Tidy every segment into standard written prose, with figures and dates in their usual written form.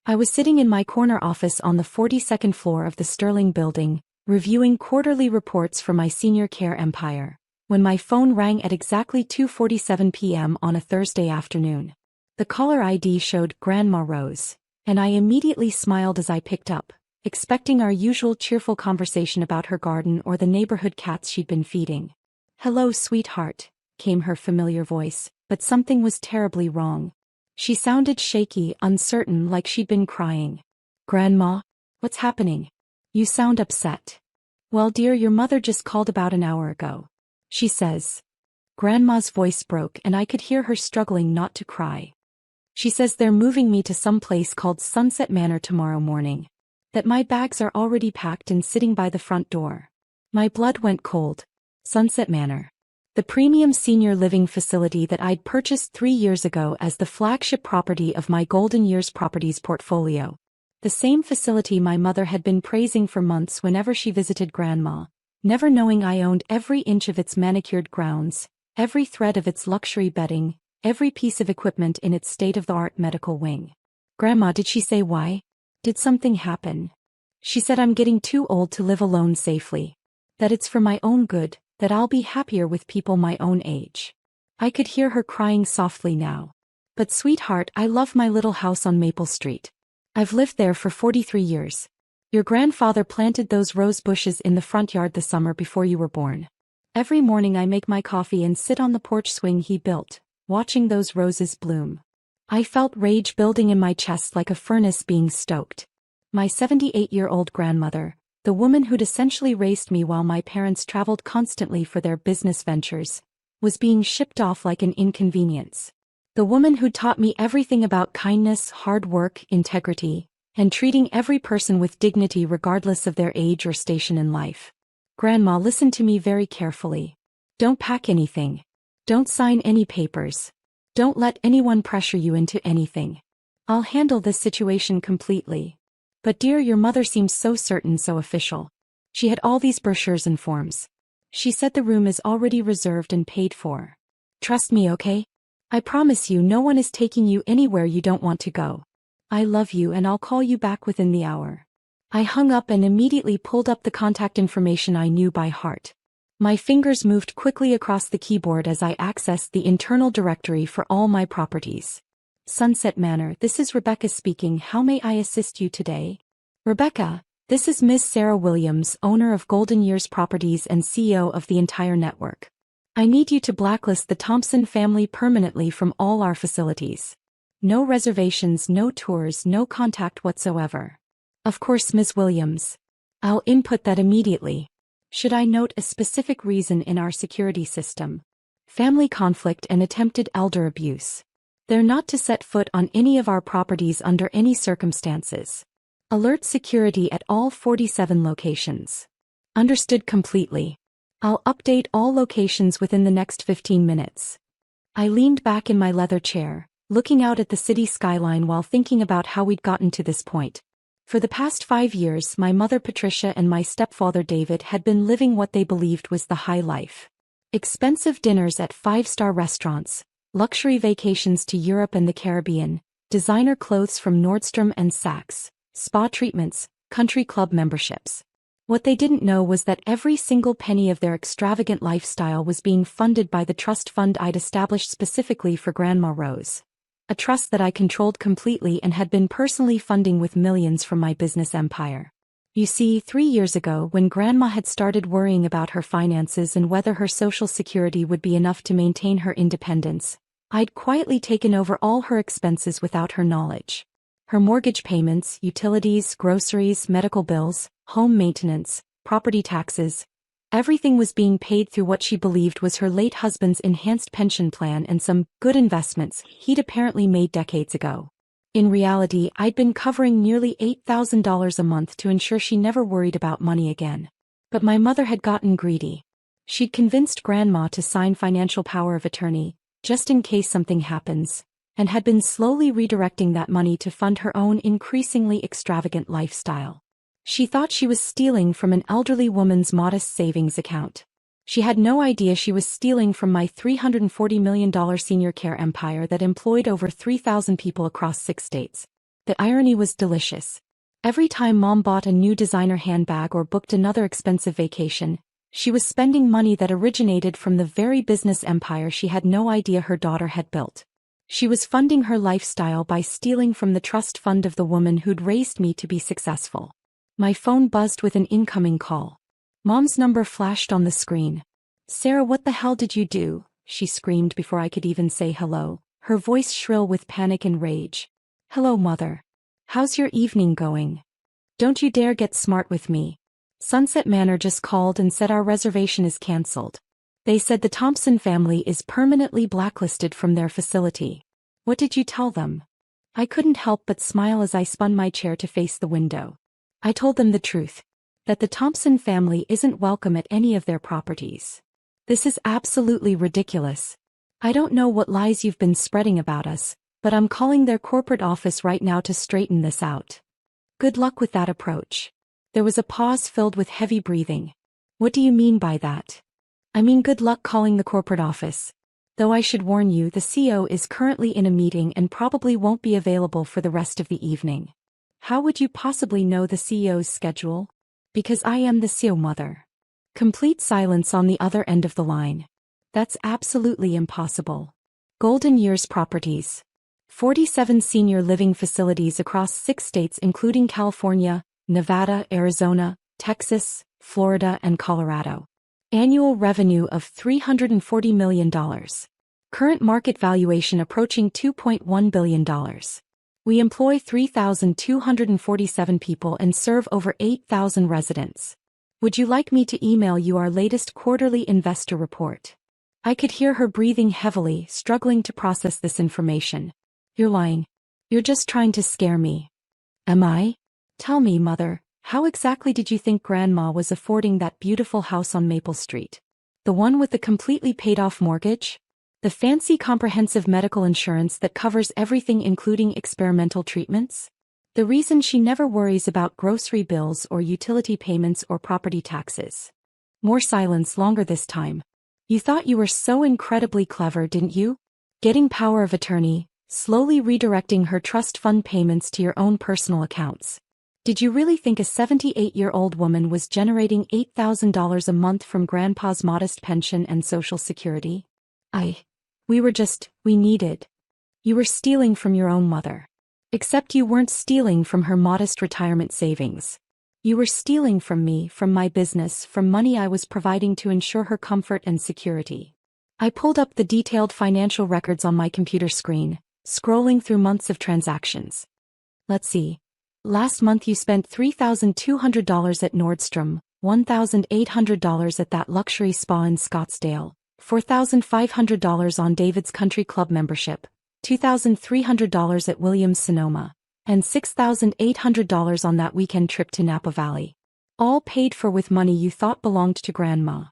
I was sitting in my corner office on the 42nd floor of the Sterling building, reviewing quarterly reports for my senior care empire, when my phone rang at exactly 2:47 p.m. on a Thursday afternoon. The caller ID showed Grandma Rose, and I immediately smiled as I picked up, expecting our usual cheerful conversation about her garden or the neighborhood cats she'd been feeding. "Hello, sweetheart," came her familiar voice, but something was terribly wrong. She sounded shaky, uncertain, like she'd been crying. "Grandma? What's happening? You sound upset." "Well, dear, your mother just called about an hour ago. She says." Grandma's voice broke and I could hear her struggling not to cry. "She says they're moving me to some place called Sunset Manor tomorrow morning. That my bags are already packed and sitting by the front door." My blood went cold. Sunset Manor. The premium senior living facility that I'd purchased 3 years ago as the flagship property of my Golden Years Properties portfolio. The same facility my mother had been praising for months whenever she visited Grandma, never knowing I owned every inch of its manicured grounds, every thread of its luxury bedding, every piece of equipment in its state-of-the-art medical wing. "Grandma, did she say why? Did something happen?" "She said I'm getting too old to live alone safely. That it's for my own good, that I'll be happier with people my own age." I could hear her crying softly now. "But sweetheart, I love my little house on Maple Street. I've lived there for 43 years. Your grandfather planted those rose bushes in the front yard the summer before you were born. Every morning I make my coffee and sit on the porch swing he built, watching those roses bloom." I felt rage building in my chest like a furnace being stoked. My 78-year-old grandmother, the woman who'd essentially raised me while my parents traveled constantly for their business ventures, was being shipped off like an inconvenience. The woman who'd taught me everything about kindness, hard work, integrity, and treating every person with dignity regardless of their age or station in life. "Grandma, listen to me very carefully. Don't pack anything. Don't sign any papers. Don't let anyone pressure you into anything. I'll handle this situation completely." "But dear, your mother seems so certain, so official. She had all these brochures and forms. She said the room is already reserved and paid for. Trust me, okay? I promise you no one is taking you anywhere you don't want to go. I love you and I'll call you back within the hour." I hung up and immediately pulled up the contact information I knew by heart. My fingers moved quickly across the keyboard as I accessed the internal directory for all my properties. "Sunset Manor, this is Rebecca speaking. How may I assist you today?" "Rebecca, this is Ms. Sarah Williams, owner of Golden Years Properties and CEO of the entire network. I need you to blacklist the Thompson family permanently from all our facilities. No reservations, no tours, no contact whatsoever." "Of course, Ms. Williams. I'll input that immediately. Should I note a specific reason in our security system?" "Family conflict and attempted elder abuse. They're not to set foot on any of our properties under any circumstances. Alert security at all 47 locations." "Understood completely. I'll update all locations within the next 15 minutes. I leaned back in my leather chair, looking out at the city skyline while thinking about how we'd gotten to this point. For the past 5 years, my mother Patricia and my stepfather David had been living what they believed was the high life. Expensive dinners at 5-star restaurants, luxury vacations to Europe and the Caribbean, designer clothes from Nordstrom and Saks, spa treatments, country club memberships. What they didn't know was that every single penny of their extravagant lifestyle was being funded by the trust fund I'd established specifically for Grandma Rose. A trust that I controlled completely and had been personally funding with millions from my business empire. You see, 3 years ago, when Grandma had started worrying about her finances and whether her Social Security would be enough to maintain her independence, I'd quietly taken over all her expenses without her knowledge. Her mortgage payments, utilities, groceries, medical bills, home maintenance, property taxes, everything was being paid through what she believed was her late husband's enhanced pension plan and some good investments he'd apparently made decades ago. In reality, I'd been covering nearly $8,000 a month to ensure she never worried about money again. But my mother had gotten greedy. She'd convinced Grandma to sign financial power of attorney, just in case something happens, and had been slowly redirecting that money to fund her own increasingly extravagant lifestyle. She thought she was stealing from an elderly woman's modest savings account. She had no idea she was stealing from my $340 million senior care empire that employed over 3,000 people across 6 states. The irony was delicious. Every time Mom bought a new designer handbag or booked another expensive vacation, she was spending money that originated from the very business empire she had no idea her daughter had built. She was funding her lifestyle by stealing from the trust fund of the woman who'd raised me to be successful. My phone buzzed with an incoming call. Mom's number flashed on the screen. "Sarah, what the hell did you do?" she screamed before I could even say hello, her voice shrill with panic and rage. "Hello, Mother. How's your evening going? Don't you dare get smart with me. Sunset Manor just called and said our reservation is cancelled. They said the Thompson family is permanently blacklisted from their facility." "What did you tell them?" I couldn't help but smile as I spun my chair to face the window. I told them the truth. That the Thompson family isn't welcome at any of their properties. "This is absolutely ridiculous. I don't know what lies you've been spreading about us, but I'm calling their corporate office right now to straighten this out." "Good luck with that approach." There was a pause filled with heavy breathing. "What do you mean by that?" "I mean good luck calling the corporate office. Though I should warn you, the CEO is currently in a meeting and probably won't be available for the rest of the evening." "How would you possibly know the CEO's schedule?" "Because I am the CEO, Mother." Complete silence on the other end of the line. "That's absolutely impossible." Golden Years Properties. 47 senior living facilities across 6 states including California, Nevada, Arizona, Texas, Florida, and Colorado. Annual revenue of $340 million. Current market valuation approaching $2.1 billion. We employ 3,247 people and serve over 8,000 residents. Would you like me to email you our latest quarterly investor report? I could hear her breathing heavily, struggling to process this information. "You're lying. You're just trying to scare me." "Am I?" "Tell me, Mother, how exactly did you think Grandma was affording that beautiful house on Maple Street? The one with the completely paid-off mortgage? The fancy comprehensive medical insurance that covers everything including experimental treatments? The reason she never worries about grocery bills or utility payments or property taxes." More silence, longer this time. "You thought you were so incredibly clever, didn't you? Getting power of attorney, slowly redirecting her trust fund payments to your own personal accounts. Did you really think a 78-year-old woman was generating $8,000 a month from Grandpa's modest pension and Social Security? We needed. You were stealing from your own mother. Except you weren't stealing from her modest retirement savings. You were stealing from me, from my business, from money I was providing to ensure her comfort and security." I pulled up the detailed financial records on my computer screen, scrolling through months of transactions. "Let's see. Last month you spent $3,200 at Nordstrom, $1,800 at that luxury spa in Scottsdale, $4,500 on David's Country Club membership, $2,300 at Williams-Sonoma, and $6,800 on that weekend trip to Napa Valley. All paid for with money you thought belonged to Grandma."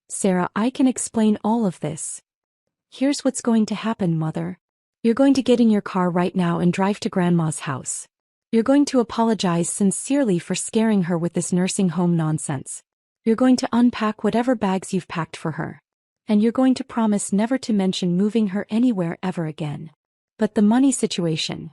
"Sarah, I can explain all of this. Here's what's going to happen, Mother. You're going to get in your car right now and drive to Grandma's house. You're going to apologize sincerely for scaring her with this nursing home nonsense. You're going to unpack whatever bags you've packed for her. And you're going to promise never to mention moving her anywhere ever again. But the money situation.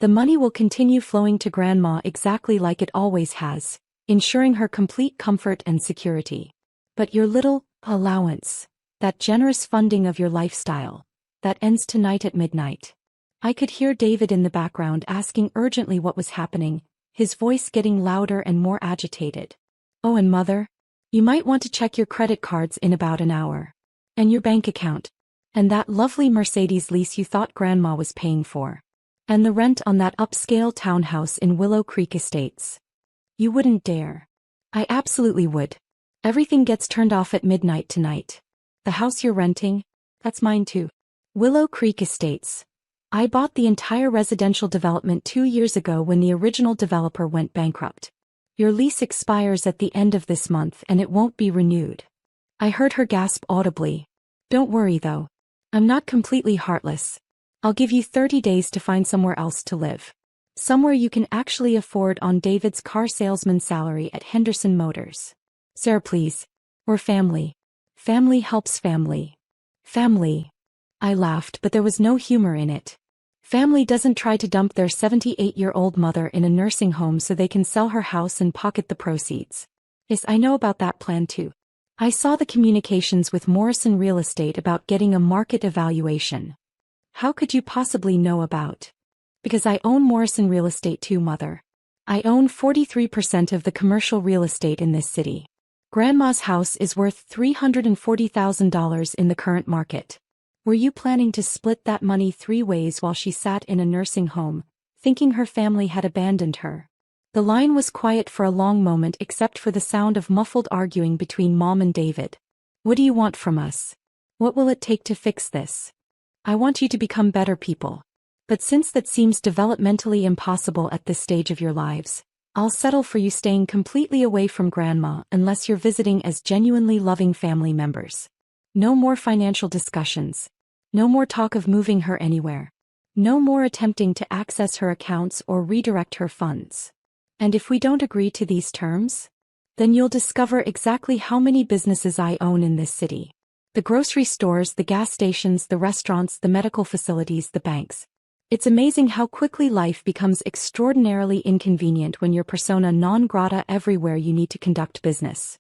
The money will continue flowing to Grandma exactly like it always has, ensuring her complete comfort and security. But your little allowance, that generous funding of your lifestyle, that ends tonight at midnight." I could hear David in the background asking urgently what was happening, his voice getting louder and more agitated. "Oh, and Mother, you might want to check your credit cards in about an hour. And your bank account. And that lovely Mercedes lease you thought Grandma was paying for. And the rent on that upscale townhouse in Willow Creek Estates. You wouldn't dare." "I absolutely would. Everything gets turned off at midnight tonight. The house you're renting? That's mine too. Willow Creek Estates. I bought the entire residential development 2 years ago when the original developer went bankrupt. Your lease expires at the end of this month and it won't be renewed." I heard her gasp audibly. "Don't worry though. I'm not completely heartless. I'll give you 30 days to find somewhere else to live. Somewhere you can actually afford on David's car salesman salary at Henderson Motors." "Sarah, please. We're family. Family helps family." "Family." I laughed, but there was no humor in it. Family doesn't try to dump their 78-year-old mother in a nursing home so they can sell her house and pocket the proceeds. Yes, I know about that plan too. I saw the communications with Morrison Real Estate about getting a market evaluation. How could you possibly know about? Because I own Morrison Real Estate too, mother. I own 43% of the commercial real estate in this city. Grandma's house is worth $340,000 in the current market. Were you planning to split that money 3 ways while she sat in a nursing home, thinking her family had abandoned her? The line was quiet for a long moment except for the sound of muffled arguing between Mom and David. What do you want from us? What will it take to fix this? I want you to become better people. But since that seems developmentally impossible at this stage of your lives, I'll settle for you staying completely away from Grandma unless you're visiting as genuinely loving family members. No more financial discussions. No more talk of moving her anywhere. No more attempting to access her accounts or redirect her funds. And if we don't agree to these terms, then you'll discover exactly how many businesses I own in this city. The grocery stores, the gas stations, the restaurants, the medical facilities, the banks. It's amazing how quickly life becomes extraordinarily inconvenient when you're persona non grata everywhere you need to conduct business.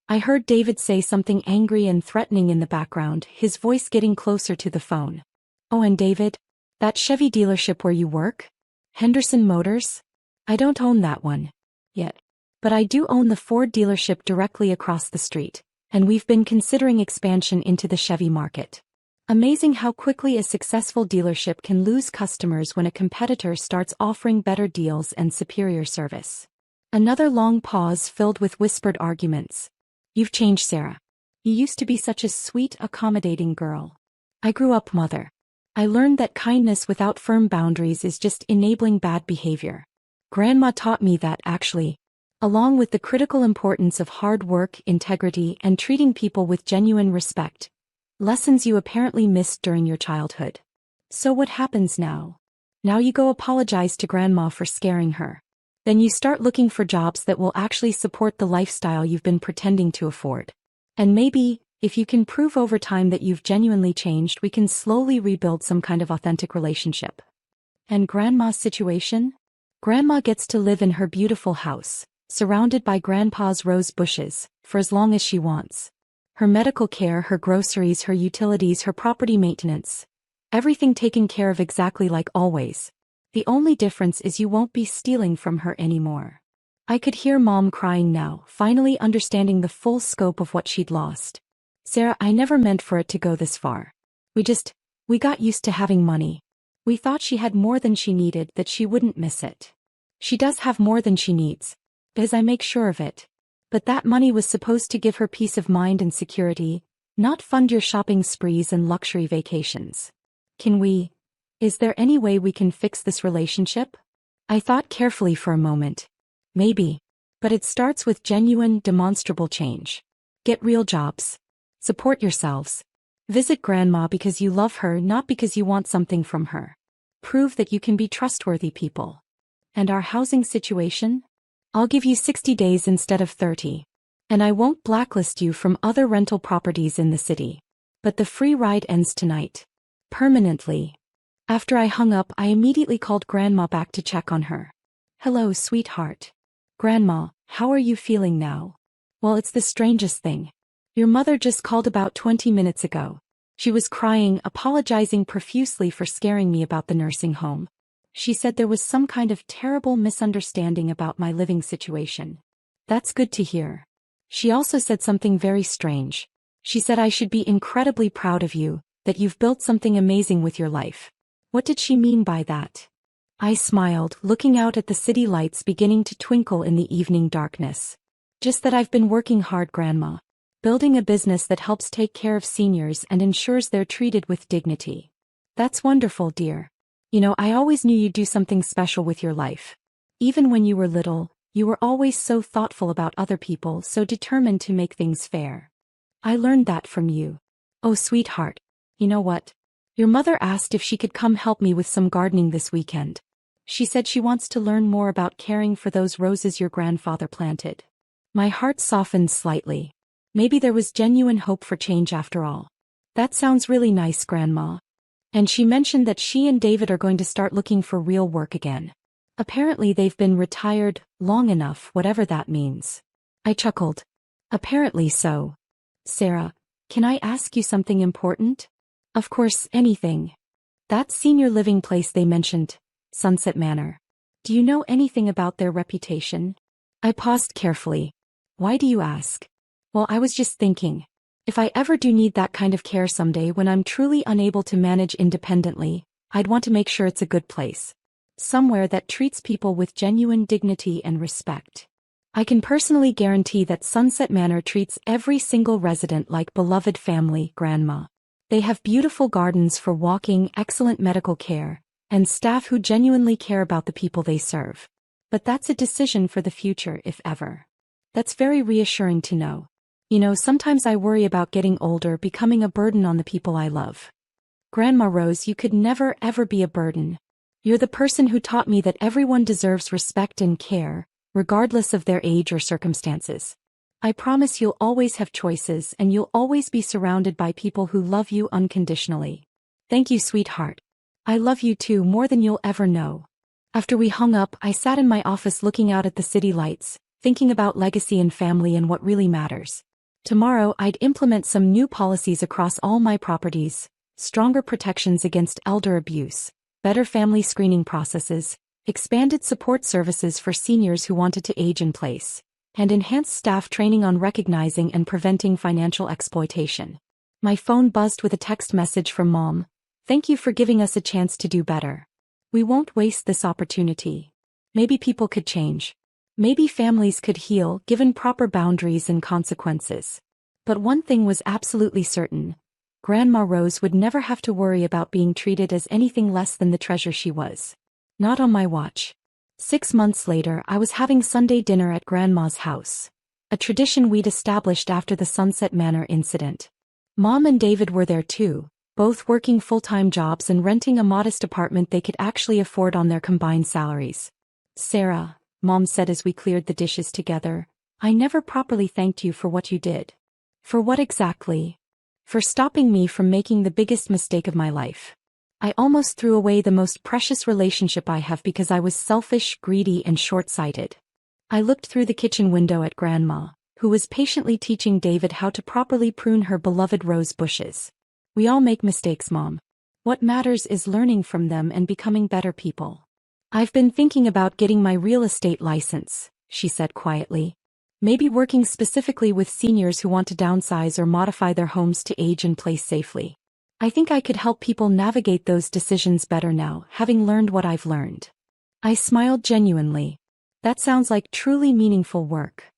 I heard David say something angry and threatening in the background, his voice getting closer to the phone. Oh, and David? That Chevy dealership where you work? Henderson Motors? I don't own that one. Yet. But I do own the Ford dealership directly across the street, and we've been considering expansion into the Chevy market. Amazing how quickly a successful dealership can lose customers when a competitor starts offering better deals and superior service. Another long pause filled with whispered arguments. You've changed, Sarah. You used to be such a sweet, accommodating girl. I grew up, mother. I learned that kindness without firm boundaries is just enabling bad behavior. Grandma taught me that, actually, along with the critical importance of hard work, integrity, and treating people with genuine respect. Lessons you apparently missed during your childhood. So what happens now? Now you go apologize to Grandma for scaring her. Then you start looking for jobs that will actually support the lifestyle you've been pretending to afford. And maybe, if you can prove over time that you've genuinely changed, we can slowly rebuild some kind of authentic relationship. And Grandma's situation? Grandma gets to live in her beautiful house, surrounded by Grandpa's rose bushes, for as long as she wants. Her medical care, her groceries, her utilities, her property maintenance. Everything taken care of exactly like always. The only difference is you won't be stealing from her anymore. I could hear Mom crying now, finally understanding the full scope of what she'd lost. Sarah, I never meant for it to go this far. We got used to having money. We thought she had more than she needed, that she wouldn't miss it. She does have more than she needs, because I make sure of it. But that money was supposed to give her peace of mind and security, not fund your shopping sprees and luxury vacations. Is there any way we can fix this relationship? I thought carefully for a moment. Maybe. But it starts with genuine, demonstrable change. Get real jobs. Support yourselves. Visit Grandma because you love her, not because you want something from her. Prove that you can be trustworthy people. And our housing situation? I'll give you 60 days instead of 30. And I won't blacklist you from other rental properties in the city. But the free ride ends tonight. Permanently. After I hung up, I immediately called Grandma back to check on her. Hello, sweetheart. Grandma, how are you feeling now? Well, it's the strangest thing. Your mother just called about 20 minutes ago. She was crying, apologizing profusely for scaring me about the nursing home. She said there was some kind of terrible misunderstanding about my living situation. That's good to hear. She also said something very strange. She said I should be incredibly proud of you, that you've built something amazing with your life. What did she mean by that? I smiled, looking out at the city lights beginning to twinkle in the evening darkness. Just that I've been working hard, Grandma. Building a business that helps take care of seniors and ensures they're treated with dignity. That's wonderful, dear. I always knew you'd do something special with your life. Even when you were little, you were always so thoughtful about other people, so determined to make things fair. I learned that from you. Oh, sweetheart. You know what? Your mother asked if she could come help me with some gardening this weekend. She said she wants to learn more about caring for those roses your grandfather planted. My heart softened slightly. Maybe there was genuine hope for change after all. That sounds really nice, Grandma. And she mentioned that she and David are going to start looking for real work again. Apparently they've been retired long enough, whatever that means. I chuckled. Apparently so. Sarah, can I ask you something important? Of course, anything. That senior living place they mentioned, Sunset Manor. Do you know anything about their reputation? I paused carefully. Why do you ask? Well, I was just thinking. If I ever do need that kind of care someday when I'm truly unable to manage independently, I'd want to make sure it's a good place. Somewhere that treats people with genuine dignity and respect. I can personally guarantee that Sunset Manor treats every single resident like beloved family, Grandma. They have beautiful gardens for walking, excellent medical care, and staff who genuinely care about the people they serve. But that's a decision for the future, if ever. That's very reassuring to know. You know, sometimes I worry about getting older, becoming a burden on the people I love. Grandma Rose, you could never ever be a burden. You're the person who taught me that everyone deserves respect and care, regardless of their age or circumstances. I promise you'll always have choices and you'll always be surrounded by people who love you unconditionally. Thank you, sweetheart. I love you too, more than you'll ever know. After we hung up, I sat in my office looking out at the city lights, thinking about legacy and family and what really matters. Tomorrow I'd implement some new policies across all my properties, stronger protections against elder abuse, better family screening processes, expanded support services for seniors who wanted to age in place, and enhanced staff training on recognizing and preventing financial exploitation. My phone buzzed with a text message from Mom. Thank you for giving us a chance to do better. We won't waste this opportunity. Maybe people could change. Maybe families could heal given proper boundaries and consequences. But one thing was absolutely certain. Grandma Rose would never have to worry about being treated as anything less than the treasure she was. Not on my watch. 6 months later, I was having Sunday dinner at Grandma's house. A tradition we'd established after the Sunset Manor incident. Mom and David were there too, both working full-time jobs and renting a modest apartment they could actually afford on their combined salaries. Sarah, Mom said as we cleared the dishes together, I never properly thanked you for what you did. For what exactly? For stopping me from making the biggest mistake of my life. I almost threw away the most precious relationship I have because I was selfish, greedy, and short-sighted. I looked through the kitchen window at Grandma, who was patiently teaching David how to properly prune her beloved rose bushes. We all make mistakes, Mom. What matters is learning from them and becoming better people. I've been thinking about getting my real estate license, she said quietly. Maybe working specifically with seniors who want to downsize or modify their homes to age in place safely. I think I could help people navigate those decisions better now, having learned what I've learned. I smiled genuinely. That sounds like truly meaningful work.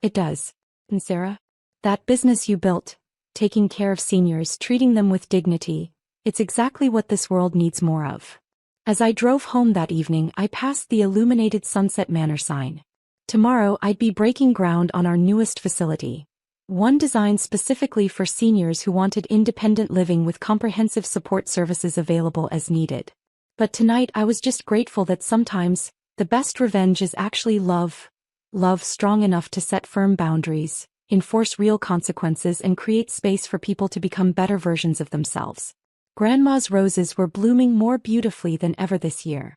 It does. And Sarah? That business you built, taking care of seniors, treating them with dignity, it's exactly what this world needs more of. As I drove home that evening, I passed the illuminated Sunset Manor sign. Tomorrow I'd be breaking ground on our newest facility. One designed specifically for seniors who wanted independent living with comprehensive support services available as needed. But tonight I was just grateful that sometimes, the best revenge is actually love. Love strong enough to set firm boundaries, enforce real consequences and create space for people to become better versions of themselves. Grandma's roses were blooming more beautifully than ever this year.